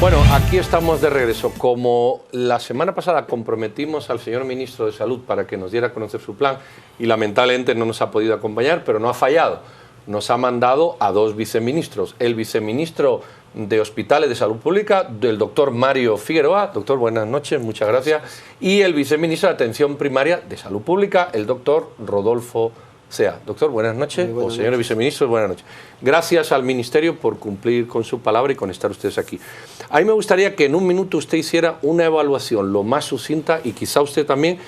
Bueno, aquí estamos de regreso. Como la semana pasada comprometimos al señor ministro de Salud para que nos diera a conocer su plan y lamentablemente no nos ha podido acompañar, pero no ha fallado. Nos ha mandado a dos viceministros. El viceministro de Hospitales de Salud Pública, del doctor Mario Figueroa. Doctor, buenas noches, muchas gracias. Y el viceministro de Atención Primaria de Salud Pública, el doctor Rodolfo Sea. Doctor, buenas noches. O señores viceministros, buenas noches. Gracias al Ministerio por cumplir con su palabra y con estar ustedes aquí. A mí me gustaría que en un minuto usted hiciera una evaluación lo más sucinta y quizá usted también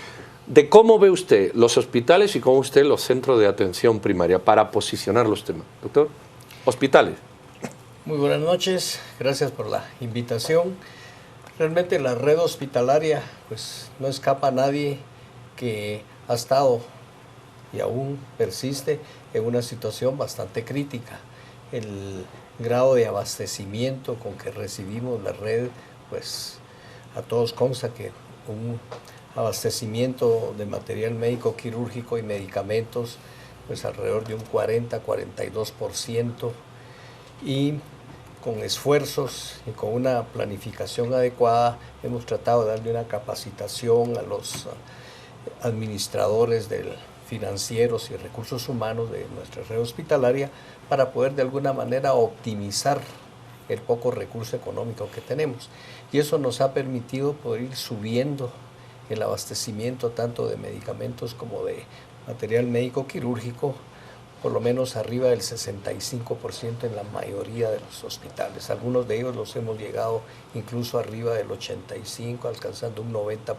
de cómo ve usted los hospitales y cómo usted los centros de atención primaria para posicionar los temas. Doctor, hospitales. Muy buenas noches, gracias por la invitación. Realmente la red hospitalaria, pues no escapa a nadie que ha estado y aún persiste en una situación bastante crítica. El grado de abastecimiento con que recibimos la red, pues a todos consta que un abastecimiento de material médico quirúrgico y medicamentos, pues alrededor de un 40-42%, y con esfuerzos y con una planificación adecuada hemos tratado de darle una capacitación a los administradores financieros y recursos humanos de nuestra red hospitalaria para poder de alguna manera optimizar el poco recurso económico que tenemos. Y eso nos ha permitido poder ir subiendo el abastecimiento tanto de medicamentos como de material médico quirúrgico, por lo menos arriba del 65% en la mayoría de los hospitales. Algunos de ellos los hemos llegado incluso arriba del 85%, alcanzando un 90%.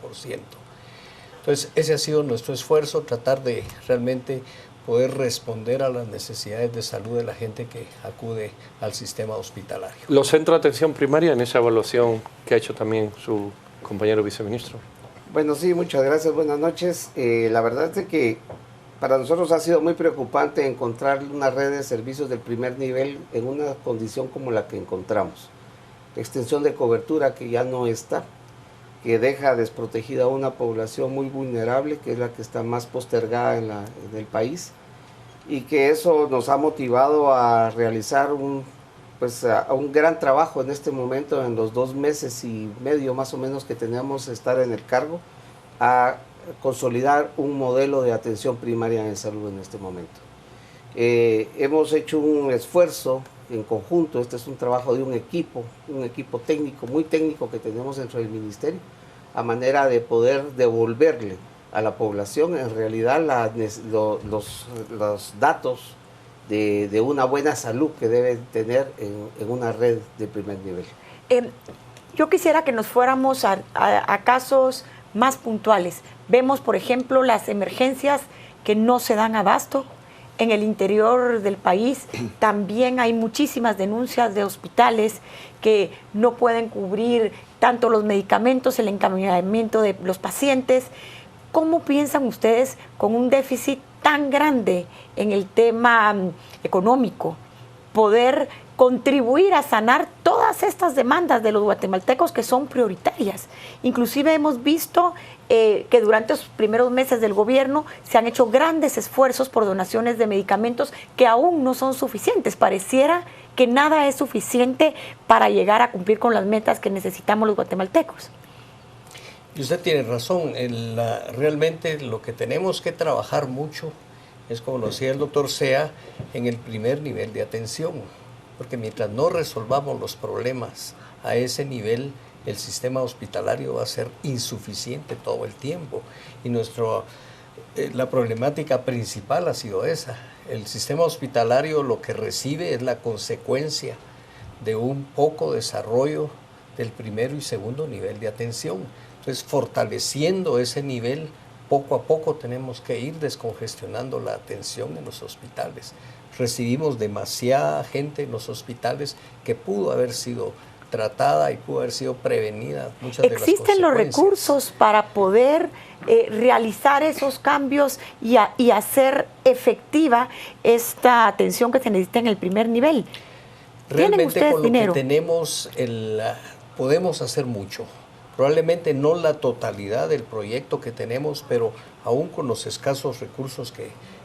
Entonces, ese ha sido nuestro esfuerzo, tratar de realmente poder responder a las necesidades de salud de la gente que acude al sistema hospitalario. Los centros de atención primaria en esa evaluación que ha hecho también su compañero viceministro. Bueno, sí, muchas gracias, buenas noches. La verdad es que para nosotros ha sido muy preocupante encontrar una red de servicios del primer nivel en una condición como la que encontramos. Extensión de cobertura que ya no está, que deja desprotegida a una población muy vulnerable, que es la que está más postergada en el país, y que eso nos ha motivado a realizar un gran trabajo en este momento, en los 2 meses y medio más o menos que teníamos estar en el cargo, a consolidar un modelo de atención primaria en salud en este momento. Hemos hecho un esfuerzo en conjunto, este es un trabajo de un equipo técnico, muy técnico que tenemos dentro del ministerio, a manera de poder devolverle a la población en realidad los datos de una buena salud que debe tener en una red de primer nivel. Yo quisiera que nos fuéramos a casos más puntuales. Vemos, por ejemplo, las emergencias que no se dan abasto. En el interior del país también hay muchísimas denuncias de hospitales que no pueden cubrir tanto los medicamentos, el encaminamiento de los pacientes. ¿Cómo piensan ustedes con un déficit tan grande en el tema económico poder contribuir a sanar todas estas demandas de los guatemaltecos que son prioritarias? Inclusive hemos visto que durante los primeros meses del gobierno se han hecho grandes esfuerzos por donaciones de medicamentos que aún no son suficientes. Pareciera que nada es suficiente para llegar a cumplir con las metas que necesitamos los guatemaltecos. Y usted tiene razón, realmente lo que tenemos que trabajar mucho es, como lo decía el doctor Sea, en el primer nivel de atención, porque mientras no resolvamos los problemas a ese nivel, el sistema hospitalario va a ser insuficiente todo el tiempo. Y la problemática principal ha sido esa. El sistema hospitalario lo que recibe es la consecuencia de un poco desarrollo del primero y segundo nivel de atención. Entonces, fortaleciendo ese nivel, poco a poco tenemos que ir descongestionando la atención en los hospitales. Recibimos demasiada gente en los hospitales que pudo haber sido tratada y pudo haber sido prevenida muchas de las consecuencias. ¿Existen los recursos para poder realizar esos cambios y hacer efectiva esta atención que se necesita en el primer nivel? Realmente con lo que tenemos, podemos hacer mucho. Probablemente no la totalidad del proyecto que tenemos, pero aún con los escasos recursos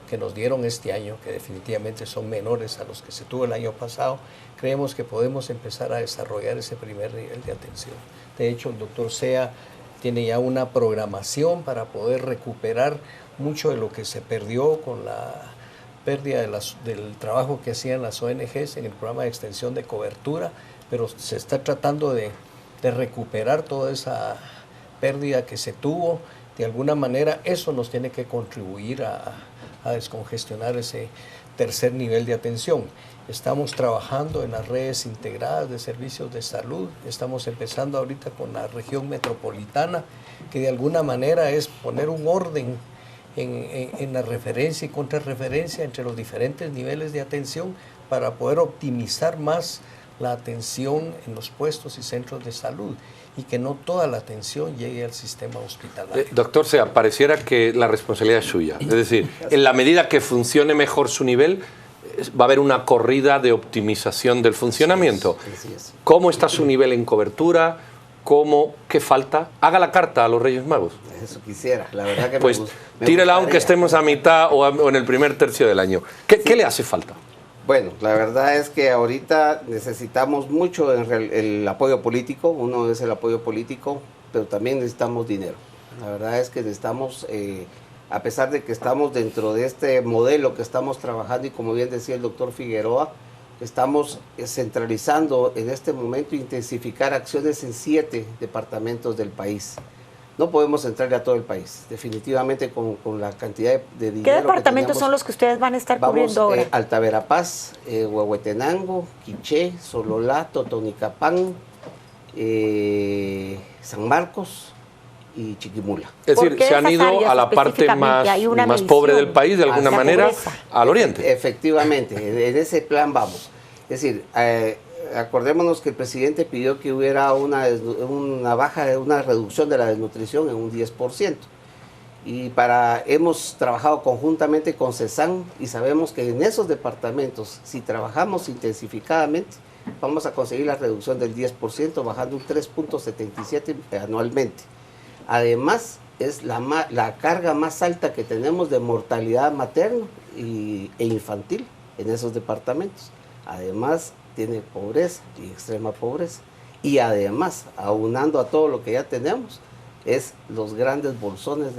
que nos dieron este año, que definitivamente son menores a los que se tuvo el año pasado, creemos que podemos empezar a desarrollar ese primer nivel de atención. De hecho, el doctor Sea tiene ya una programación para poder recuperar mucho de lo que se perdió con la pérdida del trabajo que hacían las ONGs en el programa de extensión de cobertura, pero se está tratando de recuperar toda esa pérdida que se tuvo. De alguna manera eso nos tiene que contribuir a descongestionar ese tercer nivel de atención. Estamos trabajando en las redes integradas de servicios de salud, estamos empezando ahorita con la región metropolitana, que de alguna manera es poner un orden en la referencia y contrarreferencia entre los diferentes niveles de atención para poder optimizar más la atención en los puestos y centros de salud y que no toda la atención llegue al sistema hospitalario. Doctor Sea, pareciera que la responsabilidad es suya. Es decir, en la medida que funcione mejor su nivel, va a haber una corrida de optimización del funcionamiento. Así es. ¿Cómo está su nivel en cobertura? ¿Qué falta? Haga la carta a los Reyes Magos. Eso quisiera, la verdad que pues me tírela gustaría. aunque estemos a mitad o en el primer tercio del año. ¿Qué le hace falta? Bueno, la verdad es que ahorita necesitamos mucho el apoyo político. Uno es el apoyo político, pero también necesitamos dinero. La verdad es que necesitamos, a pesar de que estamos dentro de este modelo que estamos trabajando y como bien decía el doctor Figueroa, estamos centralizando en este momento intensificar acciones en 7 departamentos del país. No podemos entrarle a todo el país, definitivamente con la cantidad de dinero. ¿Qué departamentos son los que ustedes van a estar cubriendo ahora? Alta Verapaz, Huehuetenango, Quiché, Sololá, Totonicapán, San Marcos y Chiquimula. Es decir, se han ido a la parte más pobre del país, de alguna manera, al oriente. Efectivamente, en ese plan vamos. Es decir, acordémonos que el presidente pidió que hubiera una reducción de la desnutrición en un 10%. Y hemos trabajado conjuntamente con CESAN y sabemos que en esos departamentos, si trabajamos intensificadamente, vamos a conseguir la reducción del 10%, bajando un 3.77 anualmente. Además, es la carga más alta que tenemos de mortalidad materna e infantil en esos departamentos. Además, tiene pobreza y extrema pobreza. Y además, aunando a todo lo que ya tenemos, es los grandes bolsones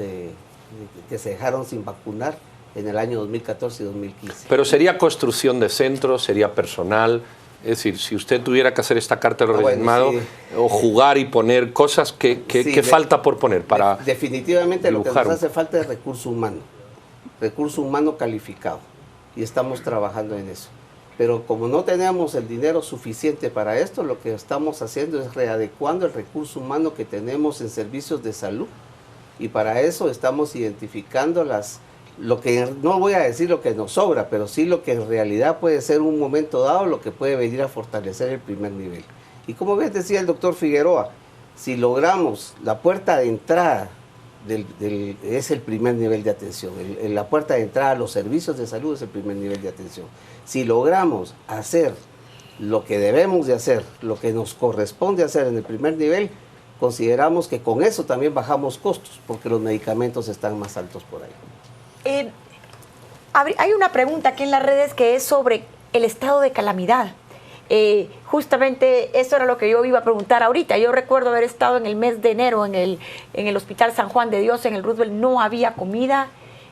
que se dejaron sin vacunar en el año 2014 y 2015. Pero sería construcción de centros, sería personal. Es decir, si usted tuviera que hacer esta carta de los Reyes Magos, o jugar y poner cosas, ¿qué falta por poner para definitivamente dibujar? Lo que nos hace falta es recurso humano calificado, y estamos trabajando en eso. Pero como no tenemos el dinero suficiente para esto, lo que estamos haciendo es readecuando el recurso humano que tenemos en servicios de salud, y para eso estamos identificando lo que, no voy a decir lo que nos sobra, pero sí lo que en realidad puede ser un momento dado, lo que puede venir a fortalecer el primer nivel. Y como bien decía el doctor Figueroa, si logramos la puerta de entrada, es el primer nivel de atención, la puerta de entrada a los servicios de salud es el primer nivel de atención. Si logramos hacer lo que debemos de hacer, lo que nos corresponde hacer en el primer nivel, consideramos que con eso también bajamos costos, porque los medicamentos están más altos por ahí. Hay una pregunta aquí en las redes que es sobre el estado de calamidad. Justamente eso era lo que yo iba a preguntar ahorita. Yo recuerdo haber estado en el mes de enero en el Hospital San Juan de Dios, en el Roosevelt. No había comida,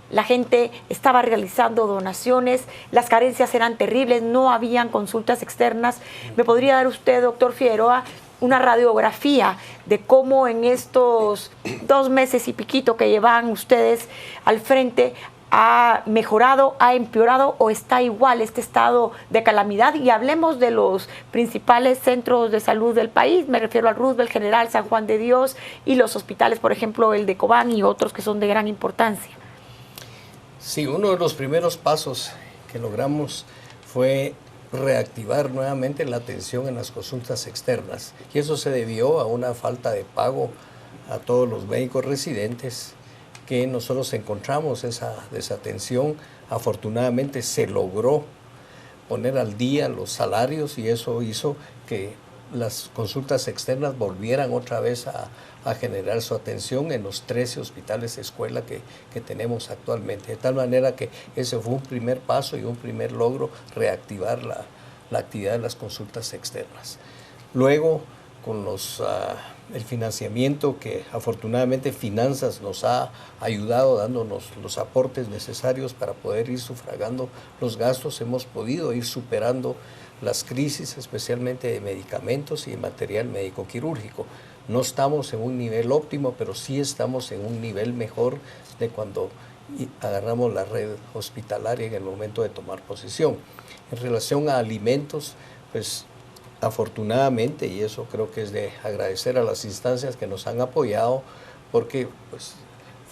la gente estaba realizando donaciones, las carencias eran terribles, no habían consultas externas. ¿Me podría dar usted, doctor Figueroa, una radiografía de cómo en estos 2 meses y piquito que llevan ustedes al frente ha mejorado, ha empeorado o está igual este estado de calamidad? Y hablemos de los principales centros de salud del país, me refiero al Roosevelt, General, San Juan de Dios y los hospitales, por ejemplo, el de Cobán y otros que son de gran importancia. Sí, uno de los primeros pasos que logramos fue reactivar nuevamente la atención en las consultas externas, y eso se debió a una falta de pago a todos los médicos residentes que nosotros encontramos esa desatención. Afortunadamente se logró poner al día los salarios y eso hizo que las consultas externas volvieran otra vez a generar su atención en los 13 hospitales escuela que tenemos actualmente. De tal manera que ese fue un primer paso y un primer logro, reactivar la actividad de las consultas externas. Luego, con el financiamiento que afortunadamente Finanzas nos ha ayudado dándonos los aportes necesarios para poder ir sufragando los gastos, hemos podido ir superando las crisis, especialmente de medicamentos y de material médico quirúrgico. No estamos en un nivel óptimo, pero sí estamos en un nivel mejor de cuando agarramos la red hospitalaria en el momento de tomar posesión. En relación a alimentos, pues afortunadamente, y eso creo que es de agradecer a las instancias que nos han apoyado, porque pues,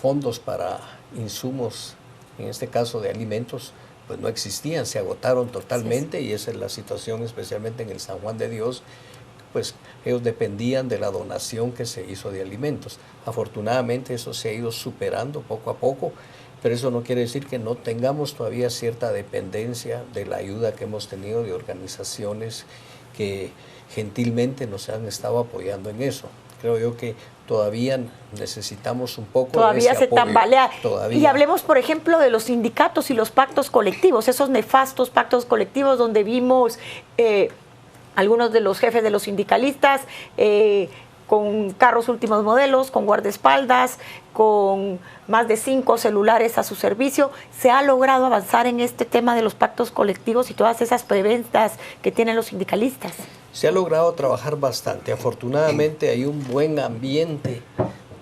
fondos para insumos, en este caso de alimentos, pues no existían, se agotaron totalmente, y esa es la situación especialmente en el San Juan de Dios, pues ellos dependían de la donación que se hizo de alimentos. Afortunadamente eso se ha ido superando poco a poco, pero eso no quiere decir que no tengamos todavía cierta dependencia de la ayuda que hemos tenido de organizaciones que gentilmente nos han estado apoyando en eso. Creo yo que todavía necesitamos un poco todavía de ese se apoyo. tambalea. Todavía. Y hablemos, por ejemplo, de los sindicatos y los pactos colectivos, esos nefastos pactos colectivos donde vimos algunos de los jefes de los sindicalistas con carros últimos modelos, con guardaespaldas, con más de 5 celulares a su servicio. ¿Se ha logrado avanzar en este tema de los pactos colectivos y todas esas preventas que tienen los sindicalistas? Se ha logrado trabajar bastante. Afortunadamente hay un buen ambiente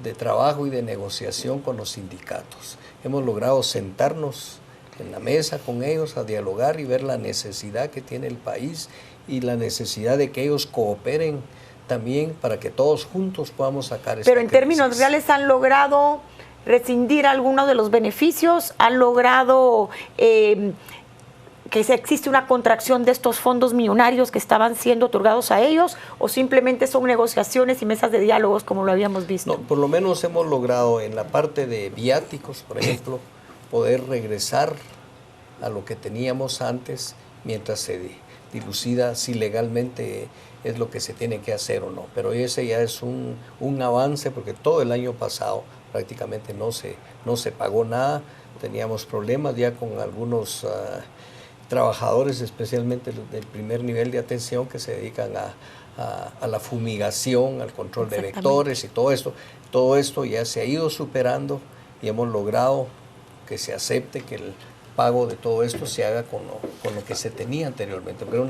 de trabajo y de negociación con los sindicatos. Hemos logrado sentarnos en la mesa con ellos a dialogar y ver la necesidad que tiene el país y la necesidad de que ellos cooperen también para que todos juntos podamos sacar esta Pero en términos reales, ¿han logrado rescindir algunos de los beneficios? ¿Han logrado que existe una contracción de estos fondos millonarios que estaban siendo otorgados a ellos, o simplemente son negociaciones y mesas de diálogos como lo habíamos visto? No, por lo menos hemos logrado en la parte de viáticos, por ejemplo, poder regresar a lo que teníamos antes mientras se dilucida si legalmente es lo que se tiene que hacer o no. Pero ese ya es un avance, porque todo el año pasado prácticamente no se pagó nada. Teníamos problemas ya con algunos trabajadores, especialmente del primer nivel de atención, que se dedican a la fumigación, al control de vectores y todo esto. Todo esto ya se ha ido superando y hemos logrado que se acepte que el pago de todo esto se haga con lo que se tenía anteriormente, pero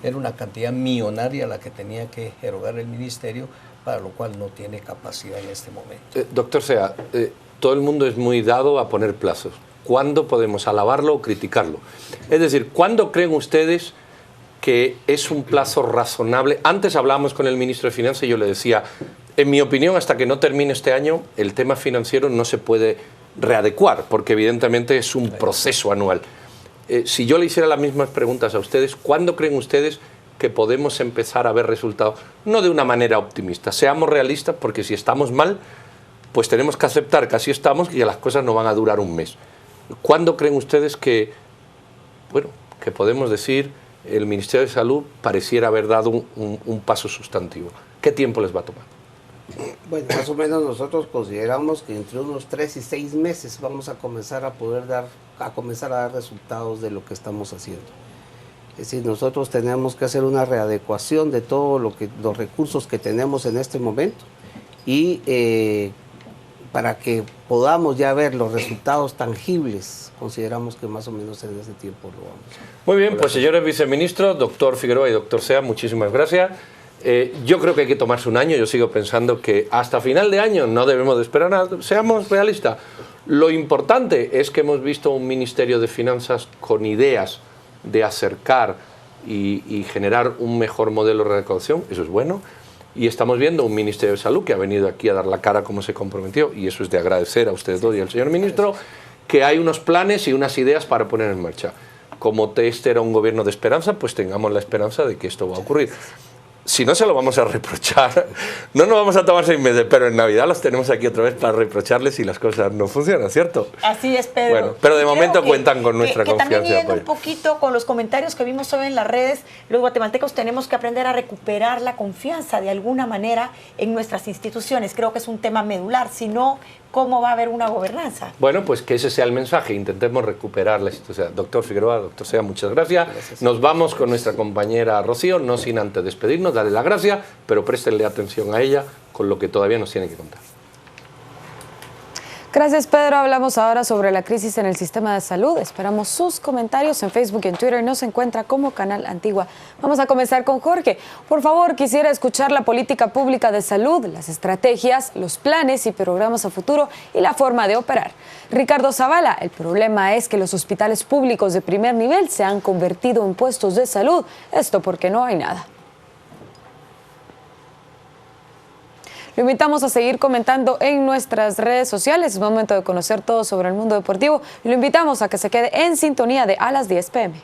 era una cantidad millonaria la que tenía que erogar el ministerio, para lo cual no tiene capacidad en este momento. Doctor Sea, todo el mundo es muy dado a poner plazos. ¿Cuándo podemos alabarlo o criticarlo? Es decir, ¿cuándo creen ustedes que es un plazo razonable? Antes hablábamos con el ministro de Finanzas y yo le decía, en mi opinión, hasta que no termine este año, el tema financiero no se puede readecuar, porque evidentemente es un proceso anual. Si yo le hiciera las mismas preguntas a ustedes, ¿cuándo creen ustedes que podemos empezar a ver resultados? No de una manera optimista, seamos realistas, porque si estamos mal, pues tenemos que aceptar que así estamos y que las cosas no van a durar un mes. ¿Cuándo creen ustedes que, bueno, que podemos decir el Ministerio de Salud pareciera haber dado un paso sustantivo? ¿Qué tiempo les va a tomar? Bueno, más o menos nosotros consideramos que entre unos 3 y 6 meses vamos a comenzar a comenzar a dar resultados de lo que estamos haciendo. Es decir, nosotros tenemos que hacer una readecuación de todos los recursos que tenemos en este momento, y para que podamos ya ver los resultados tangibles, consideramos que más o menos en ese tiempo lo vamos a hacer. Muy bien, pues señores viceministros, doctor Figueroa y doctor Sea, muchísimas gracias. Yo creo que hay que tomarse un año. Yo sigo pensando que hasta final de año no debemos de esperar nada. Seamos realistas. Lo importante es que hemos visto un Ministerio de Finanzas con ideas de acercar y generar un mejor modelo de recaudación. Eso es bueno. Y estamos viendo un Ministerio de Salud que ha venido aquí a dar la cara como se comprometió, y eso es de agradecer a ustedes dos y al señor ministro, que hay unos planes y unas ideas para poner en marcha. Como este era un gobierno de esperanza, pues tengamos la esperanza de que esto va a ocurrir. si no se lo vamos a reprochar, no nos vamos a tomar 6 meses, pero en Navidad los tenemos aquí otra vez para reprocharles si las cosas no funcionan, ¿cierto? Así es, Pedro. Bueno, pero de momento cuentan con nuestra que confianza también y yendo apoyo. un poquito con los comentarios que vimos hoy en las redes, los guatemaltecos tenemos que aprender a recuperar la confianza de alguna manera en nuestras instituciones. Creo que es un tema medular, si no, ¿cómo va a haber una gobernanza? Bueno, pues que ese sea el mensaje, intentemos recuperar la institución. Doctor Figueroa, doctor Sea, muchas gracias. Nos vamos con nuestra compañera Rocío, no sin antes despedirnos, darle las gracias, pero préstenle atención a ella con lo que todavía nos tiene que contar. Gracias, Pedro. Hablamos ahora sobre la crisis en el sistema de salud. Esperamos sus comentarios en Facebook y en Twitter. Nos encuentra como Canal Antigua. Vamos a comenzar con Jorge. Por favor, quisiera escuchar la política pública de salud, las estrategias, los planes y programas a futuro y la forma de operar. Ricardo Zavala, el problema es que los hospitales públicos de primer nivel se han convertido en puestos de salud. Esto porque no hay nada. Lo invitamos a seguir comentando en nuestras redes sociales. Es momento de conocer todo sobre el mundo deportivo y lo invitamos a que se quede en sintonía de A las 10 p.m.